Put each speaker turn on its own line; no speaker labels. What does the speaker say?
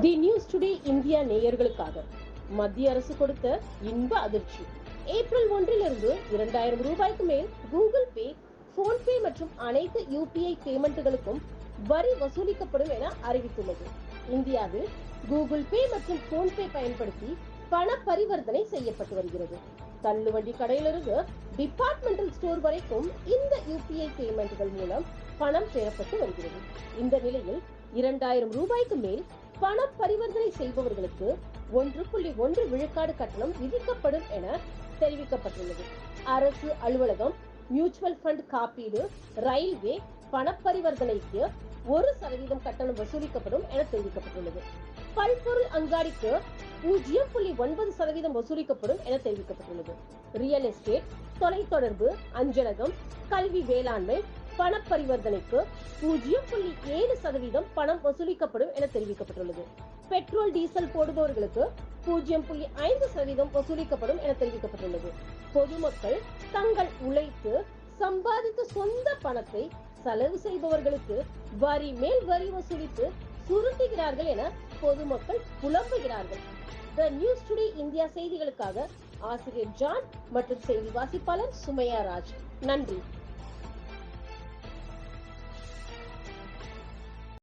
தி news today India நேயர்களுக்காக மத்திய அரசு கொடுத்த இன்ப அதிர்ச்சி. ஏப்ரல் 1 ரூபாய்க்கு மேல் கூகுள் பே, போன்பே மற்றும் அனைத்து யூபிஐ பேமெண்ட்டுகளுக்கும் வரி வசூலிக்கப்படும் என அறிவித்துள்ளது. இந்தியாவில் கூகுள் பே மற்றும் போன்பே பயன்படுத்தி பண பரிவர்த்தனை செய்யப்பட்டு வருகிறது. தள்ளுவண்டி கடையிலிருந்து டிபார்ட்மெண்டல் ஸ்டோர் வரைக்கும் இந்த யூபிஐ பேமெண்ட்கள் மூலம் பணம் பெறப்பட்டு வருகிறது. இந்த நிலையில் 2000 ரூபாய்க்கு மேல் பண பரிவர்த்தனை செய்பவர்களுக்கு 1.1 விழுக்காடு கட்டணம் விதிக்கப்படும் என தெரிவிக்கப்பட்டுள்ளது. அரசு அலுவலகம், மியூச்சுவல் ஃபண்ட் காப்பீடு, ரயில்வே பண பரிவர்த்தனைக்கு 1% கட்டணம் வசூலிக்கப்படும் என தெரிவிக்கப்பட்டுள்ளது. பல்பொருள் அங்காடிக்கு 0.9% வசூலிக்கப்படும் என தெரிவிக்கப்பட்டுள்ளது. ரியல் எஸ்டேட், தொலைத்தொடர்பு, அஞ்சலகம், கல்வி, வேளாண்மை பண பரிவர்த்தனைக்கு 0.7% பணம் வசூலிக்கப்படும் என தெரிவிக்கப்பட்டுள்ளது. பெட்ரோல், டீசல் போடுபவர்களுக்கு 0.5% வசூலிக்கப்படும் என தெரிவிக்கப்பட்டுள்ளது. பொதுமக்கள் தங்கள் உழைத்து சம்பாதித்த சொந்த பணத்தை செலவு செய்பவர்களுக்கு வரி மேல் வரி வசூலித்து சுருட்டுகிறார்கள் என பொதுமக்கள் புலம்புகிறார்கள். தி நியூஸ் டுடே இந்தியா செய்திகளுக்காக ஆசிரியர் ஜான் மற்றும் செய்தி வாசிப்பாளர் சுமையா ராஜ். நன்றி.